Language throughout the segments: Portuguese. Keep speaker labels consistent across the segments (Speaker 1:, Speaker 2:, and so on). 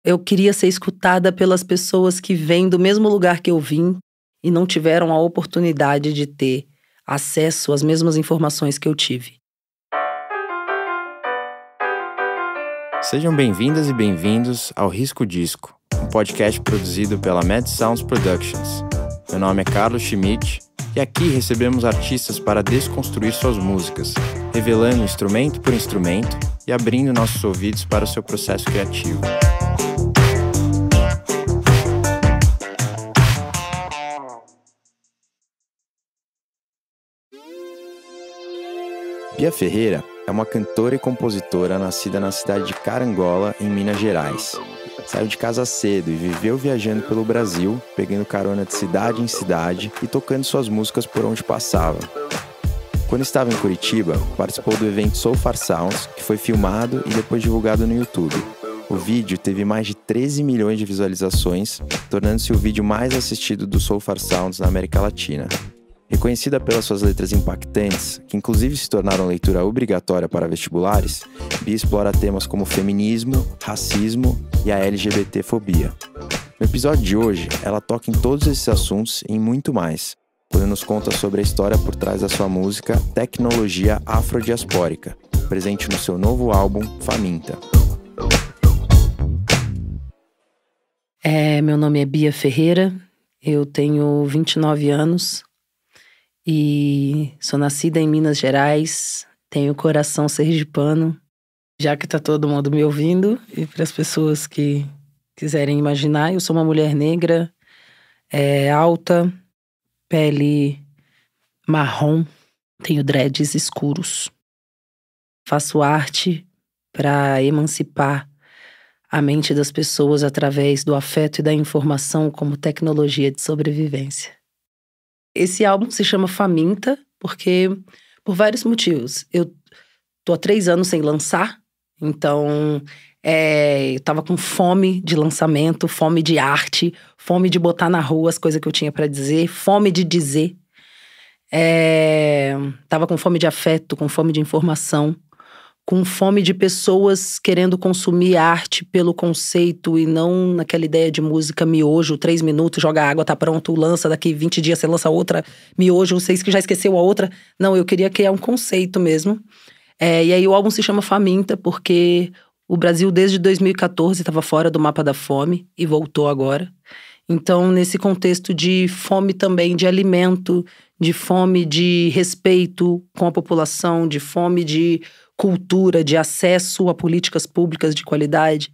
Speaker 1: Eu queria ser escutada pelas pessoas que vêm do mesmo lugar que eu vim e não tiveram a oportunidade de ter acesso às mesmas informações que eu tive.
Speaker 2: Sejam bem-vindas e bem-vindos ao Risco Disco, um podcast produzido pela Mad Sounds Productions. Meu nome é Carlos Schmidt e aqui recebemos artistas para desconstruir suas músicas, revelando instrumento por instrumento e abrindo nossos ouvidos para o seu processo criativo. Bia Ferreira é uma cantora e compositora nascida na cidade de Carangola, em Minas Gerais. Saiu de casa cedo e viveu viajando pelo Brasil, pegando carona de cidade em cidade e tocando suas músicas por onde passava. Quando estava em Curitiba, participou do evento So Far Sounds, que foi filmado e depois divulgado no YouTube. O vídeo teve mais de 13 milhões de visualizações, tornando-se o vídeo mais assistido do So Far Sounds na América Latina. Reconhecida pelas suas letras impactantes, que inclusive se tornaram leitura obrigatória para vestibulares, Bia explora temas como feminismo, racismo e a LGBTfobia. No episódio de hoje, ela toca em todos esses assuntos e em muito mais, quando nos conta sobre a história por trás da sua música Tecnologia Afrodiaspórica, presente no seu novo álbum Faminta.
Speaker 1: Meu nome é Bia Ferreira, eu tenho 29 anos. E sou nascida em Minas Gerais, tenho coração sergipano, já que tá todo mundo me ouvindo, e para as pessoas que quiserem imaginar, eu sou uma mulher negra, alta, pele marrom, tenho dreads escuros. Faço arte para emancipar a mente das pessoas através do afeto e da informação como tecnologia de sobrevivência. Esse álbum se chama Faminta porque, por vários motivos. Eu tô há 3 anos sem lançar, então eu tava com fome de lançamento, fome de arte, fome de botar na rua as coisas que eu tinha pra dizer, fome de dizer. Tava com fome de afeto, com fome de informação, com fome de pessoas querendo consumir arte pelo conceito e não naquela ideia de música miojo, 3 minutos, joga água, tá pronto, lança, daqui 20 dias você lança outra miojo, vocês que já esqueceu a outra. Não, eu queria criar um conceito mesmo. E aí o álbum se chama Faminta porque o Brasil desde 2014 estava fora do mapa da fome e voltou agora. Então, nesse contexto de fome também de alimento, de fome de respeito com a população, de fome de cultura, de acesso a políticas públicas de qualidade.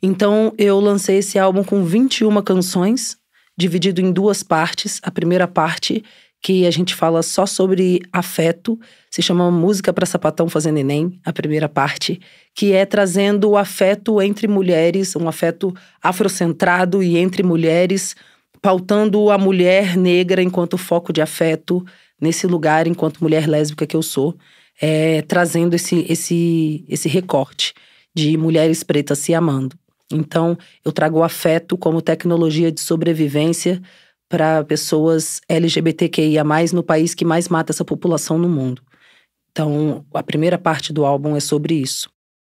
Speaker 1: Então, eu lancei esse álbum com 21 canções, dividido em 2 partes. A primeira parte, que a gente fala só sobre afeto, se chama Música para Sapatão Fazer Neném. A primeira parte, que é trazendo o afeto entre mulheres, um afeto afrocentrado e entre mulheres, pautando a mulher negra enquanto foco de afeto nesse lugar, enquanto mulher lésbica que eu sou. Trazendo esse recorte de mulheres pretas se amando. Então, eu trago o afeto como tecnologia de sobrevivência para pessoas LGBTQIA+, no país que mais mata essa população no mundo. Então, a primeira parte do álbum é sobre isso.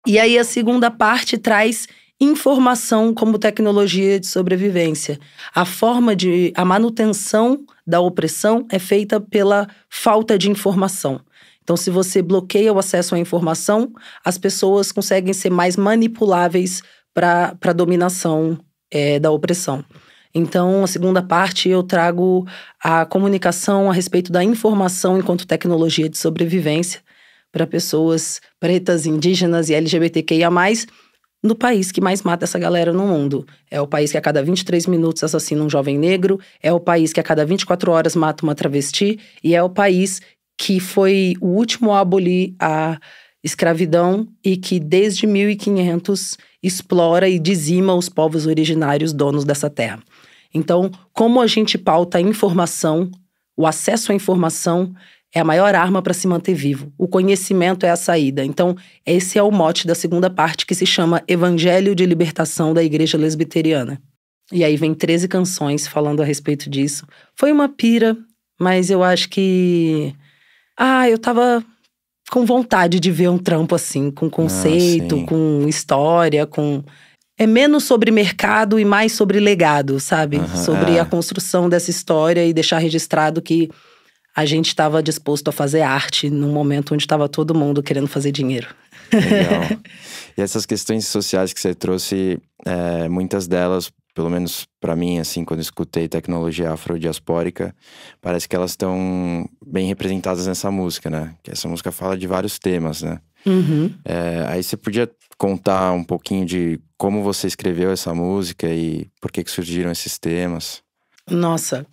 Speaker 1: E aí, a segunda parte traz informação como tecnologia de sobrevivência. A manutenção da opressão é feita pela falta de informação. Então, se você bloqueia o acesso à informação, as pessoas conseguem ser mais manipuláveis para a dominação da opressão. Então, a segunda parte, eu trago a comunicação a respeito da informação enquanto tecnologia de sobrevivência para pessoas pretas, indígenas e LGBTQIA+, no país que mais mata essa galera no mundo. É o país que a cada 23 minutos assassina um jovem negro, é o país que a cada 24 horas mata uma travesti, e é o país que foi o último a abolir a escravidão e que desde 1500 explora e dizima os povos originários donos dessa terra. Então, como a gente pauta a informação, o acesso à informação é a maior arma para se manter vivo. O conhecimento é a saída. Então, esse é o mote da segunda parte, que se chama Evangelho de Libertação da Igreja Lesbiteriana. E aí vem 13 canções falando a respeito disso. Foi uma pira, mas eu acho que eu tava com vontade de ver um trampo assim, com conceito, com história, com é menos sobre mercado e mais sobre legado, sabe? Sobre a construção dessa história e deixar registrado que a gente estava disposto a fazer arte num momento onde estava todo mundo querendo fazer dinheiro.
Speaker 2: Legal. E essas questões sociais que você trouxe, muitas delas, pelo menos pra mim, assim, quando eu escutei tecnologia afrodiaspórica, parece que elas estão bem representadas nessa música, né? Que essa música fala de vários temas, né? Aí você podia contar um pouquinho de como você escreveu essa música e por que surgiram esses temas?
Speaker 1: Nossa,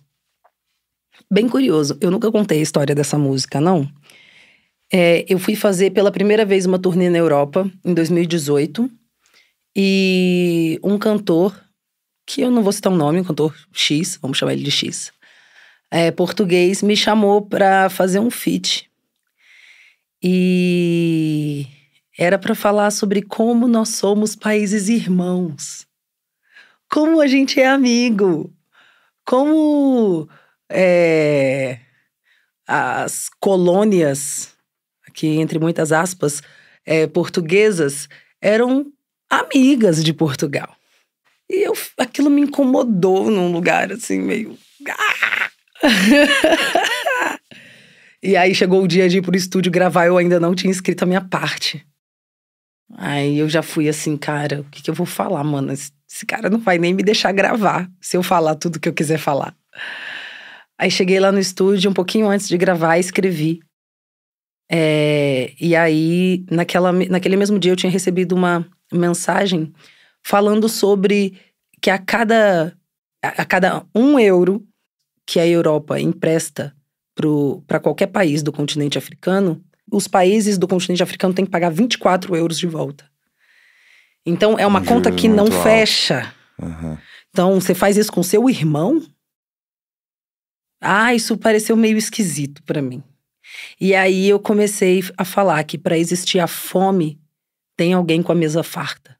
Speaker 1: bem curioso. Eu nunca contei a história dessa música, não. Eu fui fazer pela primeira vez uma turnê na Europa, em 2018. E um cantor, que eu não vou citar o nome, um cantor X, vamos chamar ele de X, português, me chamou pra fazer um feat. E era pra falar sobre como nós somos países irmãos. Como a gente é amigo. Como as colônias, aqui entre muitas aspas, portuguesas, eram amigas de Portugal. E aquilo me incomodou num lugar assim, meio... E aí chegou o dia de ir pro estúdio gravar, eu ainda não tinha escrito a minha parte. Aí eu já fui assim, cara, o que eu vou falar, mano? Esse cara não vai nem me deixar gravar, se eu falar tudo que eu quiser falar. Aí cheguei lá no estúdio, um pouquinho antes de gravar, escrevi. E aí, naquele mesmo dia, eu tinha recebido uma mensagem falando sobre que a cada €1 que a Europa empresta para qualquer país do continente africano, os países do continente africano têm que pagar 24 euros de volta. Então, é uma conta que não fecha. Então, você faz isso com seu irmão? Isso pareceu meio esquisito pra mim. E aí, eu comecei a falar que pra existir a fome, tem alguém com a mesa farta.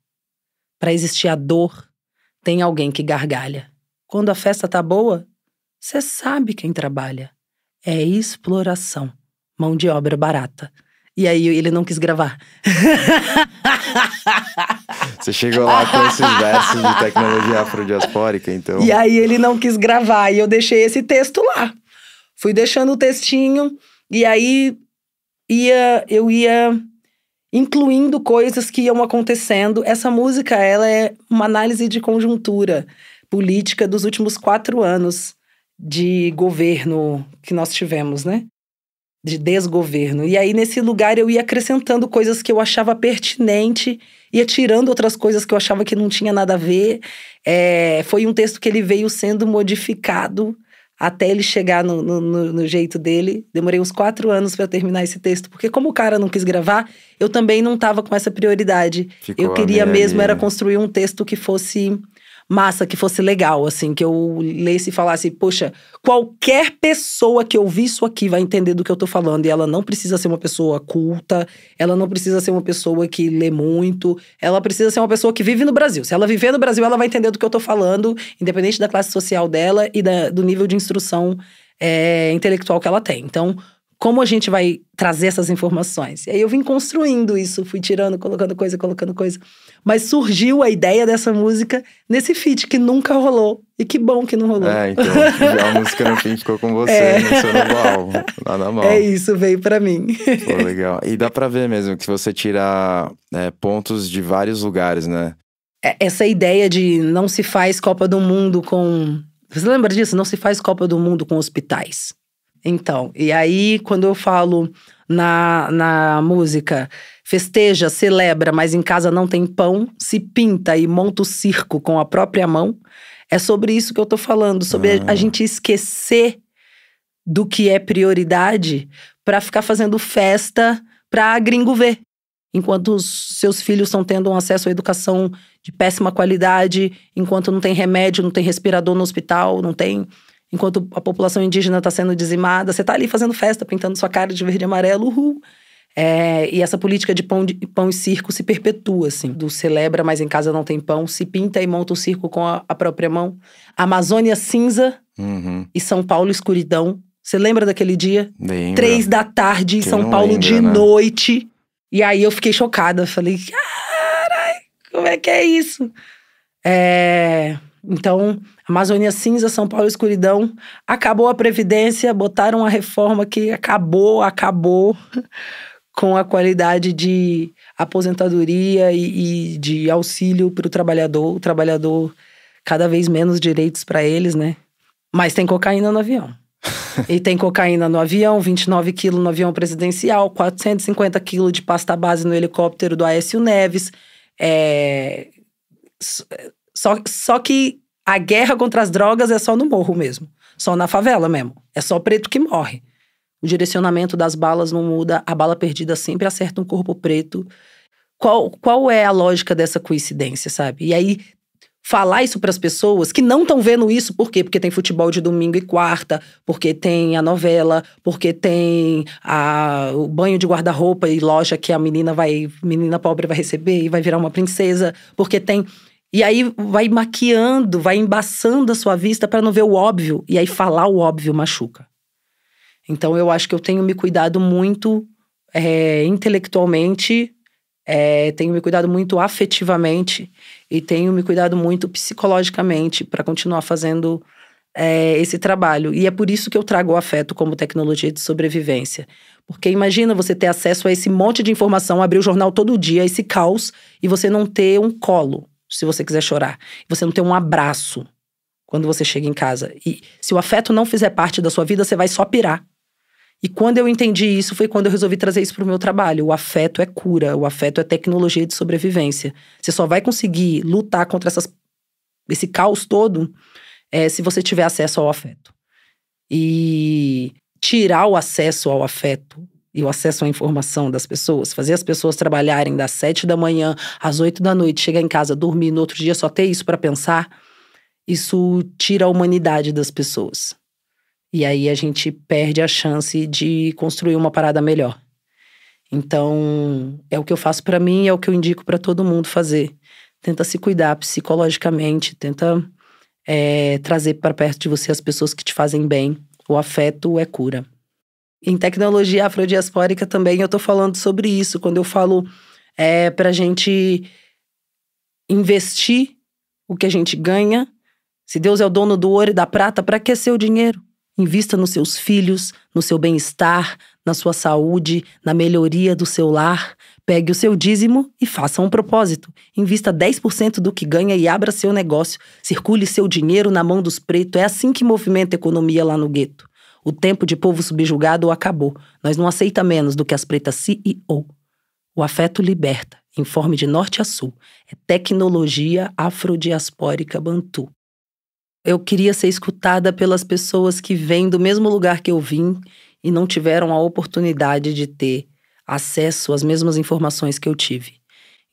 Speaker 1: Pra existir a dor, tem alguém que gargalha. Quando a festa tá boa, você sabe quem trabalha. É exploração. Mão de obra barata. E aí ele não quis gravar.
Speaker 2: Você chegou lá com esses versos de tecnologia afrodiaspórica, então...
Speaker 1: E aí ele não quis gravar, e eu deixei esse texto lá. Fui deixando o textinho, e aí eu ia incluindo coisas que iam acontecendo. Essa música, ela é uma análise de conjuntura política dos últimos 4 anos de governo que nós tivemos, né? De desgoverno. E aí, nesse lugar, eu ia acrescentando coisas que eu achava pertinente, ia tirando outras coisas que eu achava que não tinha nada a ver. Foi um texto que ele veio sendo modificado até ele chegar no jeito dele. Demorei uns 4 anos para terminar esse texto, porque como o cara não quis gravar, eu também não estava com essa prioridade. Eu queria mesmo era construir um texto que fosse massa, que fosse legal, assim, que eu lesse e falasse, poxa, qualquer pessoa que ouvir isso aqui vai entender do que eu tô falando, e ela não precisa ser uma pessoa culta, ela não precisa ser uma pessoa que lê muito, ela precisa ser uma pessoa que vive no Brasil. Se ela viver no Brasil, ela vai entender do que eu tô falando, independente da classe social dela e do nível de instrução intelectual que ela tem. Então, como a gente vai trazer essas informações? E aí eu vim construindo isso, fui tirando, colocando coisa. Mas surgiu a ideia dessa música nesse feat, que nunca rolou. E que bom que não rolou.
Speaker 2: Então a música no fim ficou com você, no seu novo álbum. Nada mal.
Speaker 1: É isso, veio pra mim.
Speaker 2: Pô, legal. E dá pra ver mesmo que você tira pontos de vários lugares, né?
Speaker 1: Essa ideia de não se faz Copa do Mundo com... Você lembra disso? Não se faz Copa do Mundo com hospitais. Então, e aí quando eu falo na música, festeja, celebra, mas em casa não tem pão, se pinta e monta o circo com a própria mão, é sobre isso que eu tô falando, sobre a gente esquecer do que é prioridade pra ficar fazendo festa pra gringo ver. Enquanto os seus filhos estão tendo um acesso à educação de péssima qualidade, enquanto não tem remédio, não tem respirador no hospital, não tem... Enquanto a população indígena está sendo dizimada, você está ali fazendo festa, pintando sua cara de verde e amarelo, uhul. E essa política de pão e circo se perpetua, assim. Do celebra, mas em casa não tem pão, se pinta e monta o circo com a própria mão. Amazônia cinza e São Paulo escuridão. Você lembra daquele dia?
Speaker 2: Lembra.
Speaker 1: 3 da tarde em São Paulo de noite. E aí eu fiquei chocada, falei, carai, Como é que é isso? Então, Amazônia cinza, São Paulo escuridão. Acabou a Previdência, botaram uma reforma que acabou com a qualidade de aposentadoria e de auxílio para o trabalhador cada vez menos direitos para eles, né? Mas tem cocaína no avião. E tem cocaína no avião, 29 quilos no avião presidencial, 450 quilos de pasta base no helicóptero do Aécio Neves. Só que a guerra contra as drogas é só no morro mesmo. Só na favela mesmo. É só preto que morre. O direcionamento das balas não muda. A bala perdida sempre acerta um corpo preto. Qual é a lógica dessa coincidência, sabe? E aí, falar isso para as pessoas que não estão vendo isso, por quê? Porque tem futebol de domingo e quarta, porque tem a novela, porque tem o banho de guarda-roupa e loja que a menina pobre vai receber e vai virar uma princesa, porque tem... E aí vai maquiando, vai embaçando a sua vista para não ver o óbvio, e aí falar o óbvio machuca. Então eu acho que eu tenho me cuidado muito intelectualmente, tenho me cuidado muito afetivamente e tenho me cuidado muito psicologicamente para continuar fazendo esse trabalho. E é por isso que eu trago o afeto como tecnologia de sobrevivência. Porque imagina você ter acesso a esse monte de informação, abrir o jornal todo dia, esse caos, e você não ter um colo, se você quiser chorar. Você não ter um abraço quando você chega em casa. E se o afeto não fizer parte da sua vida, você vai só pirar. E quando eu entendi isso, foi quando eu resolvi trazer isso para o meu trabalho. O afeto é cura, o afeto é tecnologia de sobrevivência. Você só vai conseguir lutar contra esse caos todo se você tiver acesso ao afeto. E tirar o acesso ao afeto e o acesso à informação das pessoas, fazer as pessoas trabalharem das 7 da manhã às 8 da noite, chegar em casa, dormir, no outro dia só ter isso para pensar, isso tira a humanidade das pessoas. E aí a gente perde a chance de construir uma parada melhor. Então, é o que eu faço pra mim e é o que eu indico pra todo mundo fazer. Tenta se cuidar psicologicamente, tenta trazer pra perto de você as pessoas que te fazem bem. O afeto é cura. Em tecnologia afrodiaspórica também eu tô falando sobre isso. Quando eu falo pra gente investir o que a gente ganha. Se Deus é o dono do ouro e da prata, pra que seu dinheiro? Invista nos seus filhos, no seu bem-estar, na sua saúde, na melhoria do seu lar. Pegue o seu dízimo e faça um propósito. Invista 10% do que ganha e abra seu negócio. Circule seu dinheiro na mão dos pretos. É assim que movimenta a economia lá no gueto. O tempo de povo subjugado acabou. Nós não aceita menos do que as pretas CEO. O afeto liberta, informe de norte a sul. É tecnologia afrodiaspórica bantu. Eu queria ser escutada pelas pessoas que vêm do mesmo lugar que eu vim e não tiveram a oportunidade de ter acesso às mesmas informações que eu tive.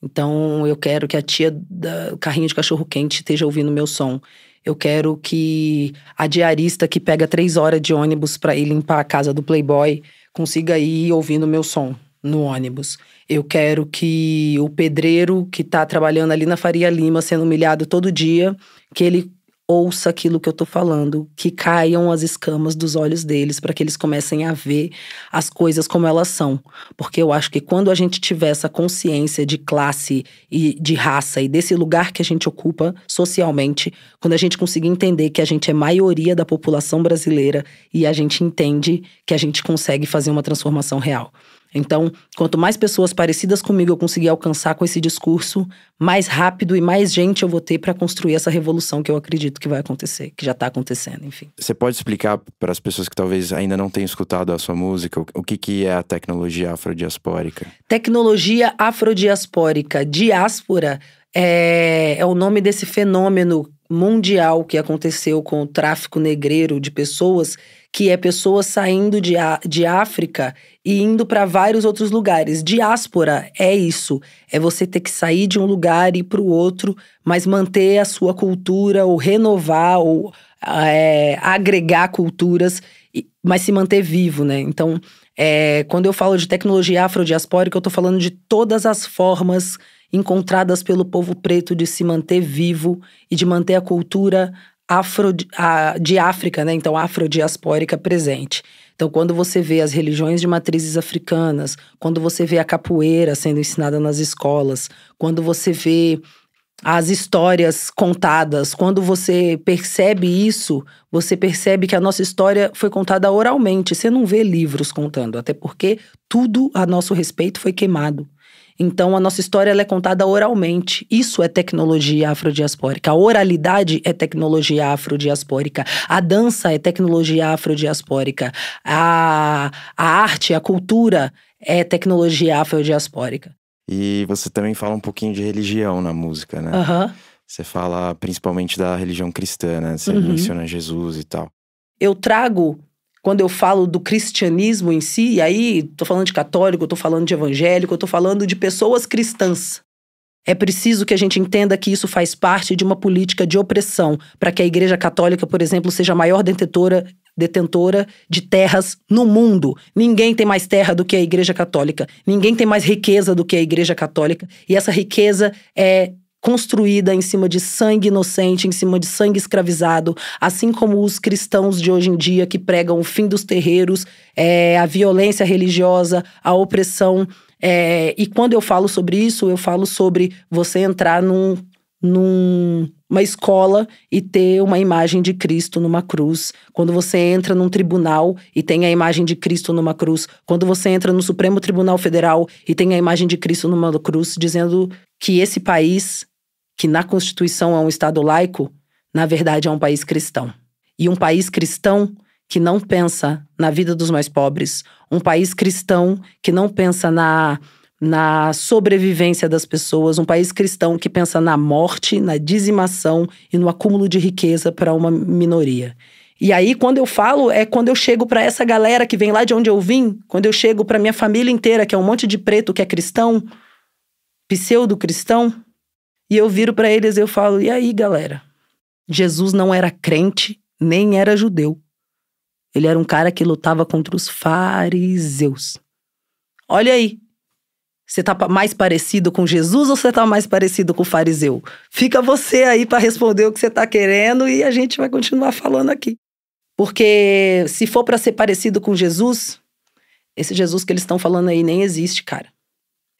Speaker 1: Então, eu quero que a tia do carrinho de cachorro-quente esteja ouvindo meu som. Eu quero que a diarista que pega 3 horas de ônibus para ir limpar a casa do Playboy consiga ir ouvindo meu som no ônibus. Eu quero que o pedreiro que tá trabalhando ali na Faria Lima, sendo humilhado todo dia, que ele ouça aquilo que eu tô falando, que caiam as escamas dos olhos deles para que eles comecem a ver as coisas como elas são. Porque eu acho que quando a gente tiver essa consciência de classe e de raça e desse lugar que a gente ocupa socialmente, quando a gente conseguir entender que a gente é maioria da população brasileira e a gente entende que a gente consegue fazer uma transformação real. Então, quanto mais pessoas parecidas comigo eu conseguir alcançar com esse discurso, mais rápido e mais gente eu vou ter para construir essa revolução que eu acredito que vai acontecer, que já está acontecendo, enfim.
Speaker 2: Você pode explicar para as pessoas que talvez ainda não tenham escutado a sua música, o que é a tecnologia afrodiaspórica?
Speaker 1: Tecnologia afrodiaspórica, diáspora, é o nome desse fenômeno mundial que aconteceu com o tráfico negreiro de pessoas, que é pessoas saindo de África e indo para vários outros lugares. Diáspora é isso, é você ter que sair de um lugar e ir para o outro, mas manter a sua cultura, ou renovar, ou agregar culturas, mas se manter vivo, né? Então, quando eu falo de tecnologia afrodiaspórica, eu tô falando de todas as formas encontradas pelo povo preto de se manter vivo e de manter a cultura de África, né? Então, afrodiaspórica presente. Então, quando você vê as religiões de matrizes africanas, quando você vê a capoeira sendo ensinada nas escolas, quando você vê as histórias contadas, quando você percebe isso, você percebe que a nossa história foi contada oralmente. Você não vê livros contando, até porque tudo a nosso respeito foi queimado. Então, a nossa história ela é contada oralmente. Isso é tecnologia afrodiaspórica. A oralidade é tecnologia afrodiaspórica. A dança é tecnologia afrodiaspórica. A arte, a cultura é tecnologia afrodiaspórica.
Speaker 2: E você também fala um pouquinho de religião na música, né?
Speaker 1: Uhum.
Speaker 2: Você fala principalmente da religião cristã, né? Você menciona Jesus e tal.
Speaker 1: Eu trago, quando eu falo do cristianismo em si, e aí tô falando de católico, eu tô falando de evangélico, eu tô falando de pessoas cristãs. É preciso que a gente entenda que isso faz parte de uma política de opressão, para que a Igreja Católica, por exemplo, seja a maior detentora de terras no mundo. Ninguém tem mais terra do que a Igreja Católica. Ninguém tem mais riqueza do que a Igreja Católica. E essa riqueza é construída em cima de sangue inocente, em cima de sangue escravizado, assim como os cristãos de hoje em dia que pregam o fim dos terreiros, a violência religiosa, a opressão. E quando eu falo sobre isso, eu falo sobre você entrar numa escola e ter uma imagem de Cristo numa cruz. Quando você entra num tribunal e tem a imagem de Cristo numa cruz. Quando você entra no Supremo Tribunal Federal e tem a imagem de Cristo numa cruz, dizendo que esse país, que na Constituição é um Estado laico, na verdade é um país cristão. E um país cristão que não pensa na vida dos mais pobres, um país cristão que não pensa na sobrevivência das pessoas, um país cristão que pensa na morte, na dizimação e no acúmulo de riqueza para uma minoria. E aí, quando eu falo, é quando eu chego para essa galera que vem lá de onde eu vim, quando eu chego para minha família inteira, que é um monte de preto que é cristão, pseudo-cristão, e eu viro para eles e eu falo, e aí, galera? Jesus não era crente, nem era judeu. Ele era um cara que lutava contra os fariseus. Olha aí. Você tá mais parecido com Jesus ou você tá mais parecido com o fariseu? Fica você aí para responder o que você tá querendo e a gente vai continuar falando aqui. Porque se for para ser parecido com Jesus, esse Jesus que eles estão falando aí nem existe, cara.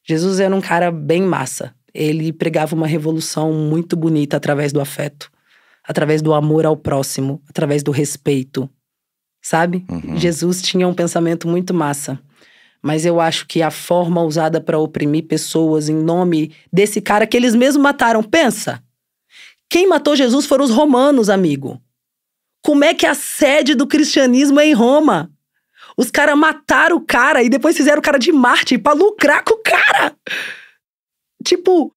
Speaker 1: Jesus era um cara bem massa. Ele pregava uma revolução muito bonita através do afeto, através do amor ao próximo, através do respeito, sabe?
Speaker 2: Uhum.
Speaker 1: Jesus tinha um pensamento muito massa. Mas eu acho que a forma usada para oprimir pessoas em nome desse cara que eles mesmos mataram, pensa. Quem matou Jesus foram os romanos, amigo. Como é que a sede do cristianismo é em Roma? Os caras mataram o cara e depois fizeram o cara de mártir pra lucrar com o cara. Tipo,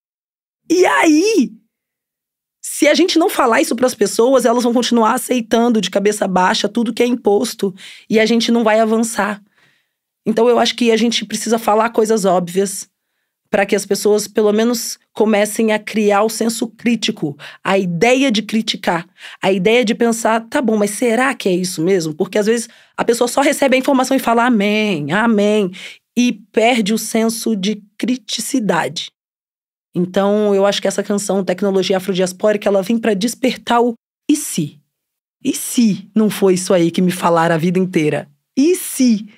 Speaker 1: e aí? Se a gente não falar isso pras pessoas, elas vão continuar aceitando de cabeça baixa tudo que é imposto e a gente não vai avançar. Então eu acho que a gente precisa falar coisas óbvias para que as pessoas pelo menos comecem a criar o senso crítico, a ideia de criticar, a ideia de pensar, tá bom, mas será que é isso mesmo? Porque às vezes a pessoa só recebe a informação e fala amém, amém, e perde o senso de criticidade. Então eu acho que essa canção Tecnologia Afrodiaspórica, ela vem para despertar o e se? E se não foi isso aí que me falaram a vida inteira? E se?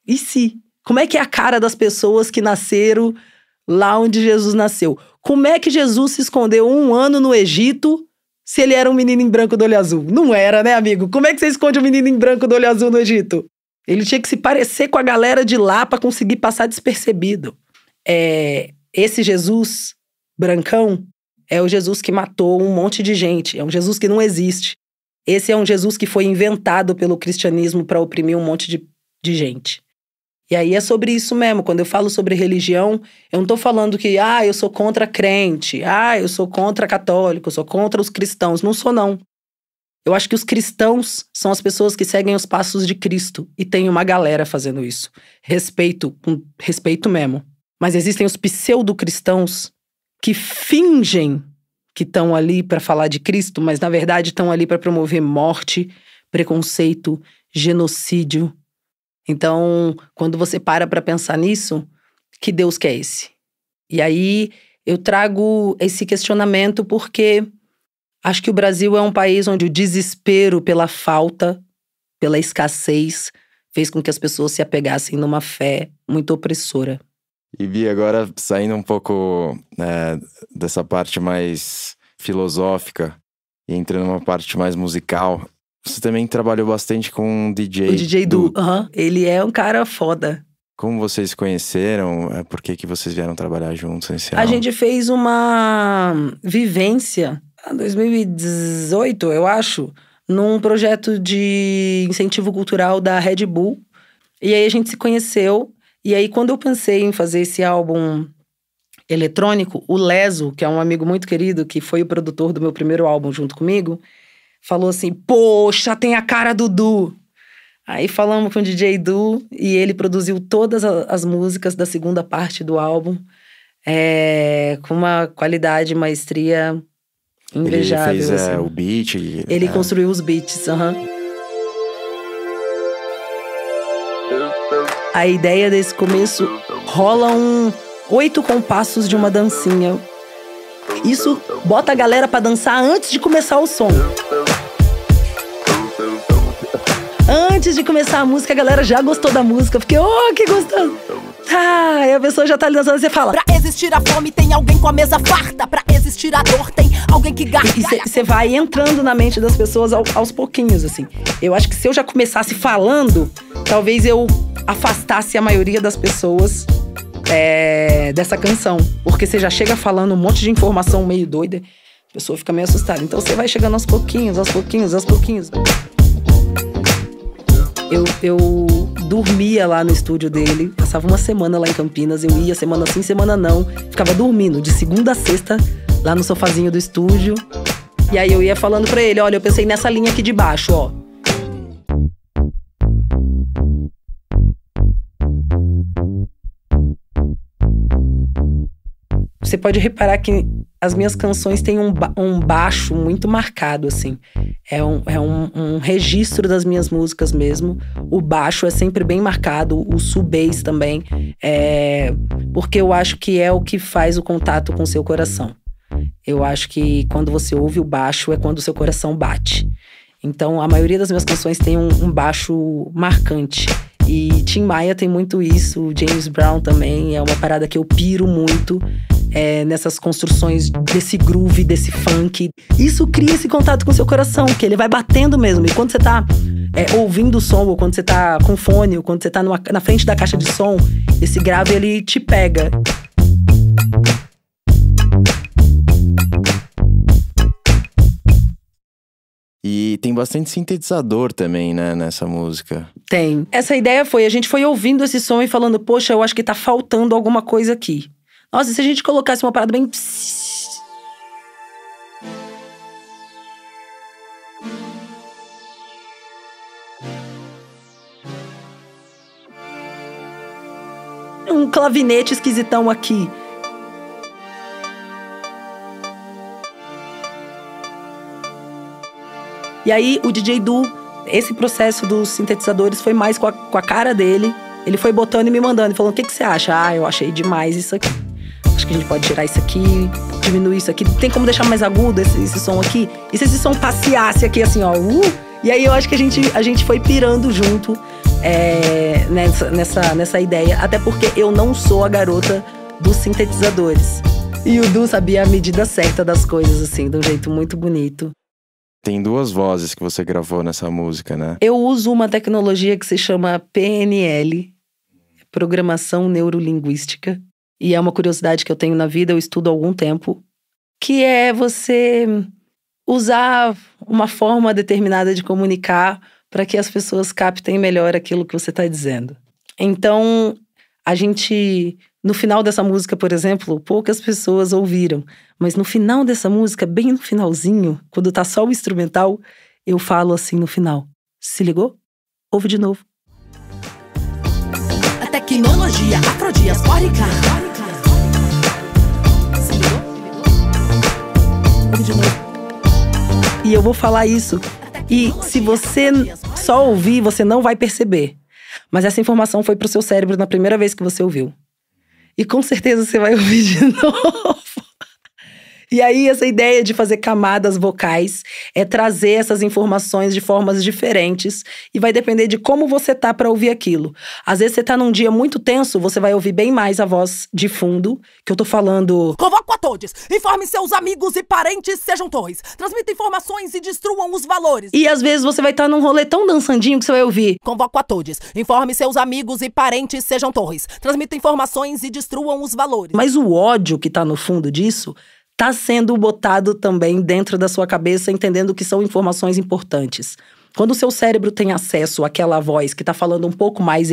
Speaker 1: E se? Como é que é a cara das pessoas que nasceram lá onde Jesus nasceu? Como é que Jesus se escondeu 1 ano no Egito se ele era um menino em branco do olho azul? Não era, né, amigo? Como é que você esconde um menino em branco do olho azul no Egito? Ele tinha que se parecer com a galera de lá para conseguir passar despercebido. Esse Jesus brancão é o Jesus que matou um monte de gente. É um Jesus que não existe. Esse é um Jesus que foi inventado pelo cristianismo para oprimir um monte de gente. E aí é sobre isso mesmo. Quando eu falo sobre religião, eu não tô falando que, eu sou contra crente, eu sou contra católico, eu sou contra os cristãos. Não sou, não. Eu acho que os cristãos são as pessoas que seguem os passos de Cristo. E tem uma galera fazendo isso. Respeito, com respeito mesmo. Mas existem os pseudo-cristãos que fingem que estão ali para falar de Cristo, mas na verdade estão ali para promover morte, preconceito, genocídio. Então, quando você para pensar nisso, que Deus que é esse? E aí, eu trago esse questionamento porque acho que o Brasil é um país onde o desespero pela falta, pela escassez, fez com que as pessoas se apegassem numa fé muito opressora.
Speaker 2: E Bia, agora saindo um pouco dessa parte mais filosófica e entrando numa parte mais musical, você também trabalhou bastante com o DJ.
Speaker 1: O DJ Du. Ele é um cara foda.
Speaker 2: Como vocês se conheceram? Por que vocês vieram trabalhar juntos nesse álbum?
Speaker 1: A gente fez uma vivência em 2018, eu acho, num projeto de incentivo cultural da Red Bull. E aí a gente se conheceu. E aí, quando eu pensei em fazer esse álbum eletrônico, o Leso, que é um amigo muito querido, que foi o produtor do meu primeiro álbum junto comigo, falou assim, poxa, tem a cara do Du. Aí falamos com o DJ Du e ele produziu todas as músicas da segunda parte do álbum, com uma qualidade e maestria invejável.
Speaker 2: Ele fez
Speaker 1: assim.
Speaker 2: O beat.
Speaker 1: Ele construiu os beats, A ideia desse começo rola 8 compassos de uma dancinha. Isso bota a galera pra dançar antes de começar o som. Antes de começar a música, a galera já gostou da música. Porque, que gostoso. E a pessoa já tá ali dançando e você fala:
Speaker 3: pra existir a fome tem alguém com a mesa farta. Pra existir a dor tem alguém que gargalha.
Speaker 1: E você vai entrando na mente das pessoas aos pouquinhos, assim. Eu acho que se eu já começasse falando, talvez eu afastasse a maioria das pessoas dessa canção. Porque você já chega falando um monte de informação meio doida, a pessoa fica meio assustada. Então você vai chegando aos pouquinhos, aos pouquinhos, aos pouquinhos. Eu dormia lá no estúdio dele, passava uma semana lá em Campinas, eu ia semana sim, semana não, ficava dormindo de segunda a sexta lá no sofazinho do estúdio. E aí eu ia falando pra ele, olha, eu pensei nessa linha aqui de baixo, ó. Você pode reparar que as minhas canções têm um baixo muito marcado, assim. É um registro das minhas músicas mesmo. O baixo é sempre bem marcado, o sub-bass também. Porque eu acho que é o que faz o contato com o seu coração. Eu acho que quando você ouve o baixo é quando o seu coração bate. Então, a maioria das minhas canções tem um baixo marcante. E Tim Maia tem muito isso, James Brown também. É uma parada que eu piro muito. Nessas construções desse groove, desse funk. Isso cria esse contato com o seu coração, que ele vai batendo mesmo. E quando você tá ouvindo o som, ou quando você tá com fone, ou quando você tá na frente da caixa de som, esse grave, ele te pega.
Speaker 2: E tem bastante sintetizador também, né, nessa música.
Speaker 1: Tem. Essa ideia a gente foi ouvindo esse som e falando, poxa, eu acho que tá faltando alguma coisa aqui. Nossa, e se a gente colocasse uma parada bem... um clavinete esquisitão aqui. E aí, o DJ Du, esse processo dos sintetizadores foi mais com a cara dele. Ele foi botando e me mandando, e falando, o que você acha? Eu achei demais isso aqui. Acho que a gente pode tirar isso aqui, diminuir isso aqui. Tem como deixar mais agudo esse som aqui? E se esse som passeasse aqui assim, ó? E aí eu acho que a gente foi pirando junto nessa ideia. Até porque eu não sou a garota dos sintetizadores. E o Du sabia a medida certa das coisas, assim, de um jeito muito bonito.
Speaker 2: Tem 2 vozes que você gravou nessa música, né?
Speaker 1: Eu uso uma tecnologia que se chama PNL, Programação Neurolinguística. E é uma curiosidade que eu tenho na vida, eu estudo há algum tempo, que é você usar uma forma determinada de comunicar para que as pessoas captem melhor aquilo que você está dizendo. Então, a gente, no final dessa música, por exemplo, poucas pessoas ouviram, mas no final dessa música, bem no finalzinho, quando tá só o instrumental, eu falo assim no final, se ligou? Ouve de novo.
Speaker 3: A tecnologia afrodiaspórica.
Speaker 1: E eu vou falar isso. E se você só ouvir, você não vai perceber. Mas essa informação foi pro seu cérebro na primeira vez que você ouviu. E com certeza você vai ouvir de novo. E aí, essa ideia de fazer camadas vocais é trazer essas informações de formas diferentes e vai depender de como você tá pra ouvir aquilo. Às vezes você tá num dia muito tenso, você vai ouvir bem mais a voz de fundo, que eu tô falando...
Speaker 3: Convoco a todos, informe seus amigos e parentes, sejam torres. Transmita informações e destruam os valores.
Speaker 1: E às vezes você vai estar num rolê tão dançandinho que você vai ouvir...
Speaker 3: Convoco a todos, informe seus amigos e parentes, sejam torres. Transmita informações e destruam os valores.
Speaker 1: Mas o ódio que tá no fundo disso... tá sendo botado também dentro da sua cabeça, entendendo que são informações importantes. Quando o seu cérebro tem acesso àquela voz que tá falando um pouco mais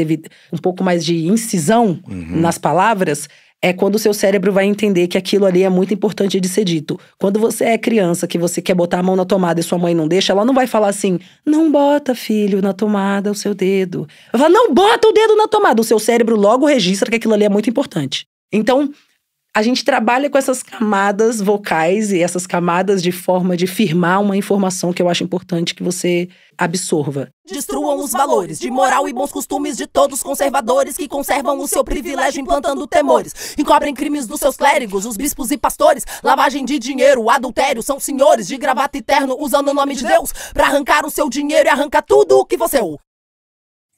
Speaker 1: de incisão nas palavras, é quando o seu cérebro vai entender que aquilo ali é muito importante de ser dito. Quando você é criança, que você quer botar a mão na tomada e sua mãe não deixa, ela não vai falar assim, não bota, filho, na tomada o seu dedo. Ela fala, não bota o dedo na tomada. O seu cérebro logo registra que aquilo ali é muito importante. Então... a gente trabalha com essas camadas vocais e essas camadas de forma de firmar uma informação que eu acho importante que você absorva.
Speaker 3: Destruam os valores de moral e bons costumes de todos os conservadores que conservam o seu privilégio implantando temores. Encobrem crimes dos seus clérigos, os bispos e pastores. Lavagem de dinheiro, adultério, são senhores de gravata e terno usando o nome de Deus pra arrancar o seu dinheiro e arrancar tudo o que você é.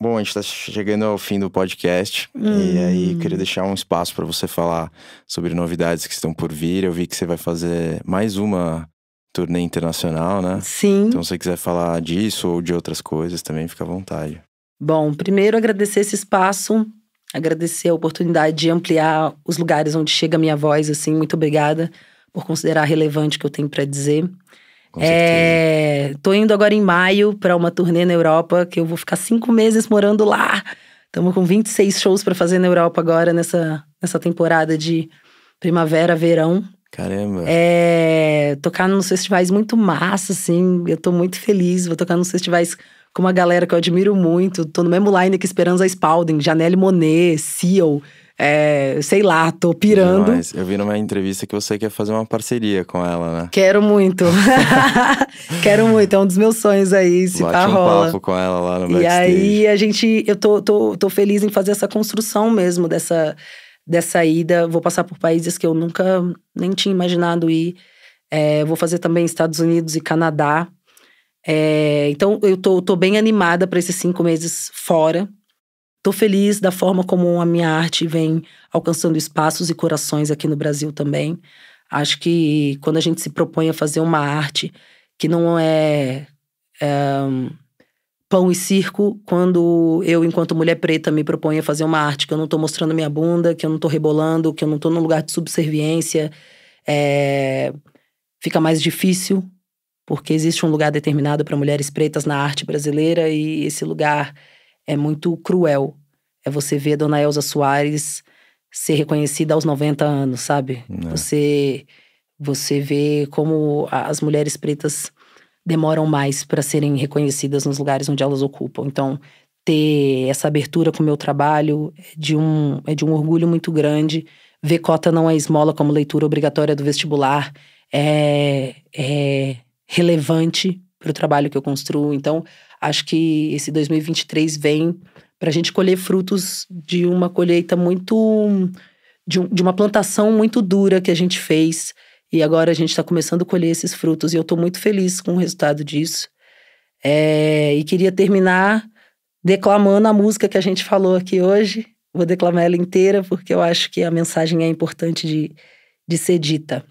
Speaker 2: Bom, a gente tá chegando ao fim do podcast e aí queria deixar um espaço para você falar sobre novidades que estão por vir. Eu vi que você vai fazer mais uma turnê internacional, né?
Speaker 1: Sim.
Speaker 2: Então se você quiser falar disso ou de outras coisas também, fica à vontade.
Speaker 1: Bom, primeiro agradecer esse espaço, agradecer a oportunidade de ampliar os lugares onde chega a minha voz, assim, muito obrigada por considerar relevante o que eu tenho para dizer. Tô indo agora em maio para uma turnê na Europa, que eu vou ficar 5 meses morando lá. Estamos com 26 shows para fazer na Europa agora, nessa temporada de primavera, verão.
Speaker 2: Caramba!
Speaker 1: Tocar nos festivais muito massa, assim, eu tô muito feliz. Vou tocar nos festivais com uma galera que eu admiro muito. Tô no mesmo line que Esperanza Spalding, Janelle Monáe, Seal. Sei lá, tô pirando.
Speaker 2: Demais. Eu vi numa entrevista que você quer fazer uma parceria com ela, né?
Speaker 1: Quero muito. Quero muito, é um dos meus sonhos aí, se pá rola.
Speaker 2: Um papo com ela lá no backstage.
Speaker 1: E aí, eu tô feliz em fazer essa construção mesmo dessa ida. Vou passar por países que eu nunca nem tinha imaginado ir. Vou fazer também Estados Unidos e Canadá. Então, eu tô bem animada para esses 5 meses fora. Tô feliz da forma como a minha arte vem alcançando espaços e corações aqui no Brasil também. Acho que quando a gente se propõe a fazer uma arte que não é pão e circo, quando eu, enquanto mulher preta, me proponho a fazer uma arte que eu não tô mostrando minha bunda, que eu não tô rebolando, que eu não tô num lugar de subserviência, fica mais difícil, porque existe um lugar determinado para mulheres pretas na arte brasileira e esse lugar é muito cruel. É você ver a Dona Elza Soares ser reconhecida aos 90 anos, sabe? Você vê como as mulheres pretas demoram mais para serem reconhecidas nos lugares onde elas ocupam. Então, ter essa abertura com o meu trabalho é de um orgulho muito grande. Ver Cota Não é Esmola como leitura obrigatória do vestibular é relevante para o trabalho que eu construo. Então, acho que esse 2023 vem para a gente colher frutos de uma colheita muito... de uma plantação muito dura que a gente fez. E agora a gente está começando a colher esses frutos. E eu estou muito feliz com o resultado disso. E queria terminar declamando a música que a gente falou aqui hoje. Vou declamar ela inteira, porque eu acho que a mensagem é importante de ser dita.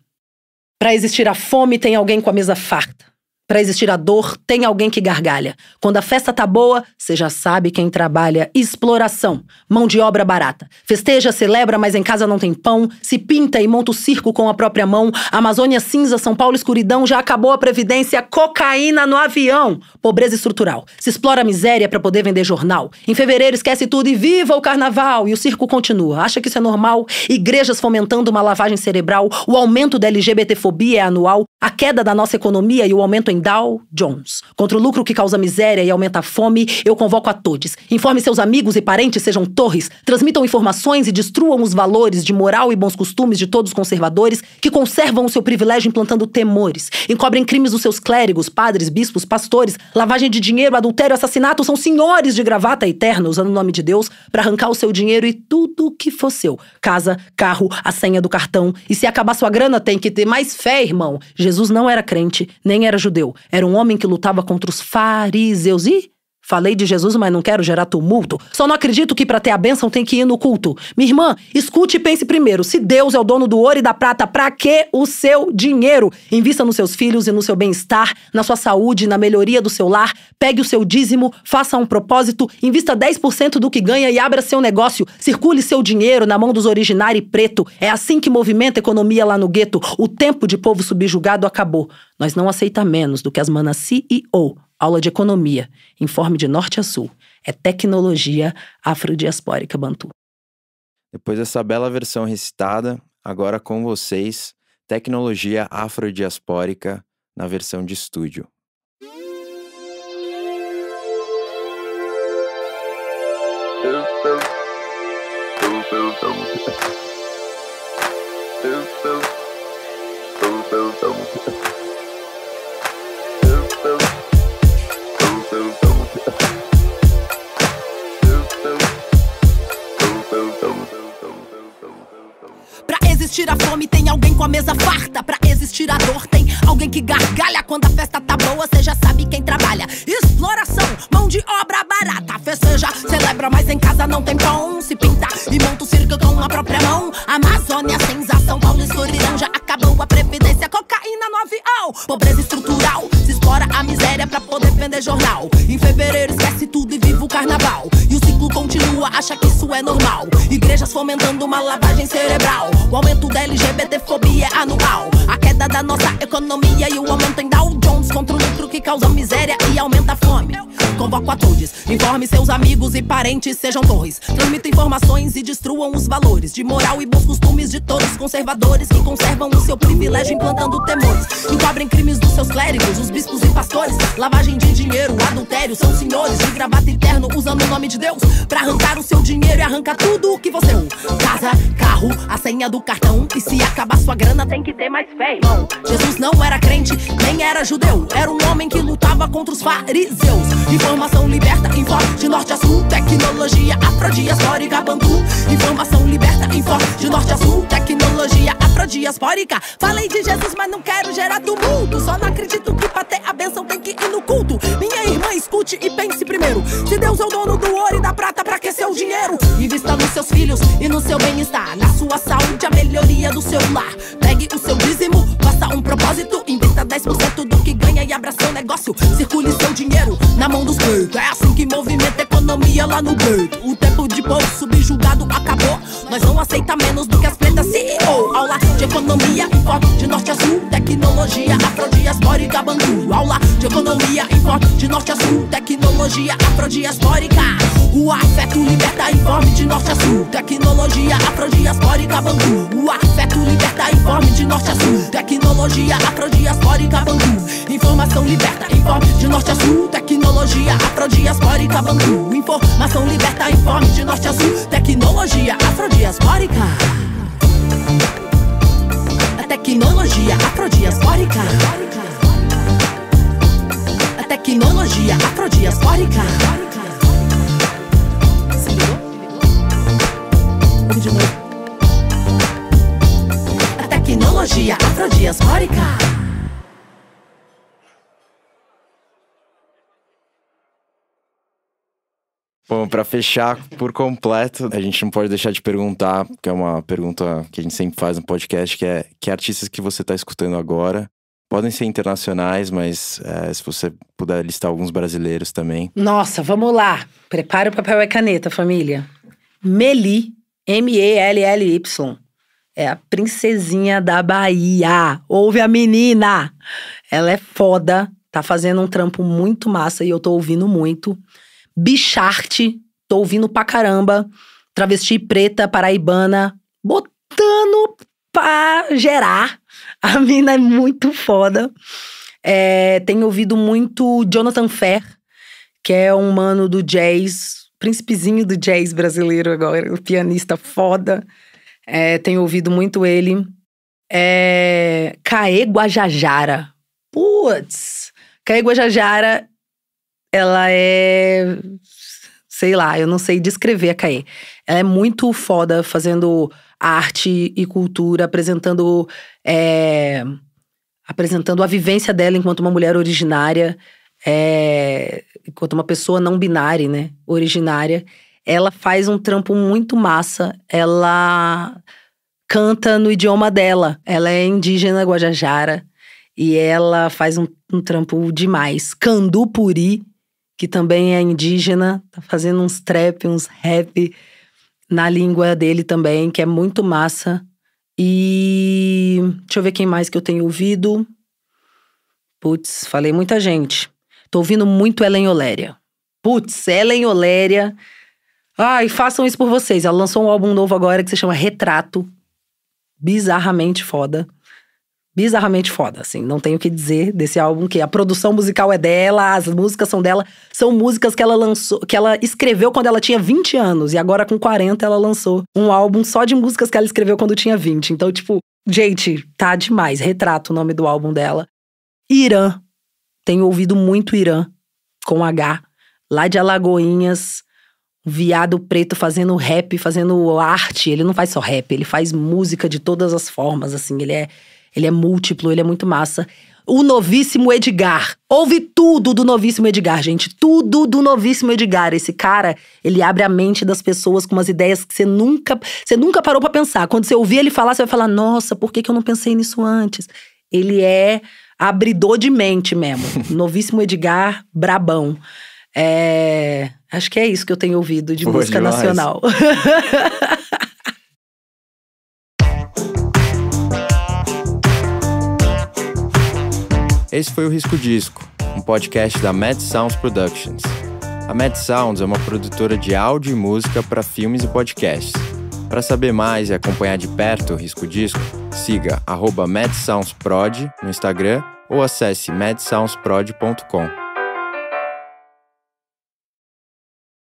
Speaker 1: Para existir a fome, tem alguém com a mesa farta. Para existir a dor, tem alguém que gargalha. Quando a festa tá boa, você já sabe quem trabalha. Exploração, mão de obra barata. Festeja, celebra, mas em casa não tem pão. Se pinta e monta o circo com a própria mão. Amazônia cinza, São Paulo escuridão. Já acabou a previdência, cocaína no avião. Pobreza estrutural. Se explora a miséria pra poder vender jornal. Em fevereiro esquece tudo e viva o carnaval. E o circo continua. Acha que isso é normal? Igrejas fomentando uma lavagem cerebral. O aumento da LGBTfobia é anual. A queda da nossa economia e o aumento em Dow Jones. Contra o lucro que causa miséria e aumenta a fome, eu convoco a todos. Informe seus amigos e parentes sejam torres, transmitam informações e destruam os valores de moral e bons costumes de todos os conservadores que conservam o seu privilégio implantando temores. Encobrem crimes dos seus clérigos, padres, bispos, pastores, lavagem de dinheiro, adultério, assassinato, são senhores de gravata eterna usando o nome de Deus para arrancar o seu dinheiro e tudo que for seu. Casa, carro, a senha do cartão. E se acabar sua grana, tem que ter mais fé, irmão. Jesus não era crente, nem era judeu. Era um homem que lutava contra os fariseus. E falei de Jesus, mas não quero gerar tumulto. Só não acredito que pra ter a bênção tem que ir no culto. Minha irmã, escute e pense primeiro. Se Deus é o dono do ouro e da prata, pra que o seu dinheiro? Invista nos seus filhos e no seu bem-estar, na sua saúde, na melhoria do seu lar. Pegue o seu dízimo, faça um propósito, invista 10% do que ganha e abra seu negócio. Circule seu dinheiro na mão dos originários e preto. É assim que movimenta a economia lá no gueto. O tempo de povo subjugado acabou. Nós não aceitamos menos do que as manas CEO. Aula de economia. Informe de norte a sul. É tecnologia afrodiaspórica bantu.
Speaker 2: Depois dessa bela versão recitada, agora com vocês, tecnologia afrodiaspórica na versão de estúdio.
Speaker 3: Pra existir a fome tem alguém com a mesa farta. Pra existir a dor tem alguém que gargalha. Quando a festa tá boa, cê já sabe quem trabalha. Exploração, mão de obra barata. Festeja, celebra, mas em casa não tem pão. Se pinta e monta o circo com a própria mão. Amazônia, sensação, Paulo escuridão. Já acabou a previdência, cocaína no avião. Pobreza estrutural, se explora a miséria pra poder vender jornal. Em fevereiro esquece tudo e vive o carnaval. E o ciclo continua, acha que isso é normal. Igrejas fomentando uma lavagem cerebral. O aumento da LGBTfobia é anual. A queda da nossa economia e o aumento em Dow Jones. Contra o lucro que causa miséria e aumenta a fome. Convoco a todos, informe seus amigos e parentes sejam torres. Transmita informações e destruam os valores de moral e bons costumes de todos os conservadores que conservam o seu privilégio implantando temores. Encobrem crimes dos seus clérigos, os bispos e pastores. Lavagem de dinheiro, adultério, são senhores de gravata eterno usando o nome de Deus pra arrancar o seu dinheiro e arrancar tudo o que você ouve. Casa, carro, a senha do cartão. E se acabar sua grana tem que ter mais fé, irmão. Jesus não era crente, nem era judeu. Era um homem que lutava contra os fariseus. Informação liberta, informe de norte a sul. Tecnologia afrodiaspórica bantu. Informação liberta, informe de norte a sul. Tecnologia afrodiaspórica. Falei de Jesus, mas não quero gerar tumulto. Só não acredito que pra ter a bênção tem que ir no culto. Minha irmã, escute e pense primeiro. Se Deus é o dono do ouro e da prata, pra que seu dinheiro? Invista nos seus filhos e no seu bem-estar. Na sua saúde, a melhoria do seu lar. Pegue o seu dízimo, faça um propósito. Invista 10% do que ganha e abra seu negócio. Circule seu dinheiro na mão dos pretos. É assim que movimenta a economia lá no gueto. O tempo de povo subjugado acabou. Nós não aceita menos do que as pretas CEO. Aula de economia, informe de norte a sul. Tecnologia afrodiaspórica bantu. Aula de economia, informe de norte a sul. Tecnologia afrodiaspórica. O afeto liberta, informe de norte a sul. Tecnologia afrodiaspórica bantu. O afeto liberta, informe de norte a sul. Tecnologia afrodiaspórica bantu. Informação liberta, informe de norte a sul. Tecnologia afrodiaspórica bantu. Informação liberta, informe de norte a sul. Tecnologia afrodiaspórica. A tecnologia afrodiaspórica. A tecnologia afrodiaspórica. Se ligou? Ouve de novo. A tecnologia afrodiaspórica.
Speaker 2: Bom, para fechar por completo, a gente não pode deixar de perguntar, que é uma pergunta que a gente sempre faz no podcast, que é que artistas que você está escutando agora? Podem ser internacionais, mas se você puder listar alguns brasileiros também.
Speaker 1: Nossa, vamos lá. Prepara o papel e caneta, família. Mely, M-E-L-L-Y. É a princesinha da Bahia. Ouve a menina. Ela é foda, tá fazendo um trampo muito massa e eu tô ouvindo muito. Bicharte, tô ouvindo pra caramba. Travesti preta, paraibana, botando pra gerar. A mina é muito foda. Tenho ouvido muito Jonathan Ferr, que é um mano do jazz, príncipezinho do jazz brasileiro agora, um pianista foda. Tenho ouvido muito ele. Kaê Guajajara. Putz! Kaê Guajajara, ela é... sei lá, eu não sei descrever a Kaê. Ela é muito foda fazendo arte e cultura, apresentando a vivência dela enquanto uma mulher originária, enquanto uma pessoa não binária, né? Originária. Ela faz um trampo muito massa. Ela canta no idioma dela. Ela é indígena Guajajara e ela faz um trampo demais. Candupuri, que também é indígena, tá fazendo uns trap, uns rap na língua dele também, que é muito massa. E deixa eu ver quem mais que eu tenho ouvido. Putz, falei muita gente. Tô ouvindo muito Ellen Oléria. Putz, Ellen Oléria. Ai, façam isso por vocês. Ela lançou um álbum novo agora que se chama Retrato. Bizarramente foda. Bizarramente foda, assim. Não tenho o que dizer desse álbum, que a produção musical é dela, as músicas são dela. São músicas que ela lançou, que ela escreveu quando ela tinha 20 anos. E agora com 40 ela lançou um álbum só de músicas que ela escreveu quando tinha 20. Então, tipo, gente, tá demais. Retrato, o nome do álbum dela. Irã. Tenho ouvido muito Irã, com H. Lá de Alagoinhas. Um viado preto fazendo rap, fazendo arte. Ele não faz só rap, ele faz música de todas as formas, assim. Ele é múltiplo, ele é muito massa. O Novíssimo Edgar. Ouve tudo do Novíssimo Edgar, gente. Tudo do Novíssimo Edgar. Esse cara, ele abre a mente das pessoas com umas ideias que você nunca parou pra pensar. Quando você ouvir ele falar, você vai falar, nossa, por que eu não pensei nisso antes? Ele é abridor de mente mesmo. Novíssimo Edgar, brabão. Acho que é isso que eu tenho ouvido de música demais. Nacional.
Speaker 2: Esse foi o Risco Disco, um podcast da Mad Sounds Productions. A Mad Sounds é uma produtora de áudio e música para filmes e podcasts. Para saber mais e acompanhar de perto o Risco Disco, siga @MadSoundsProd no Instagram ou acesse madsoundsprod.com.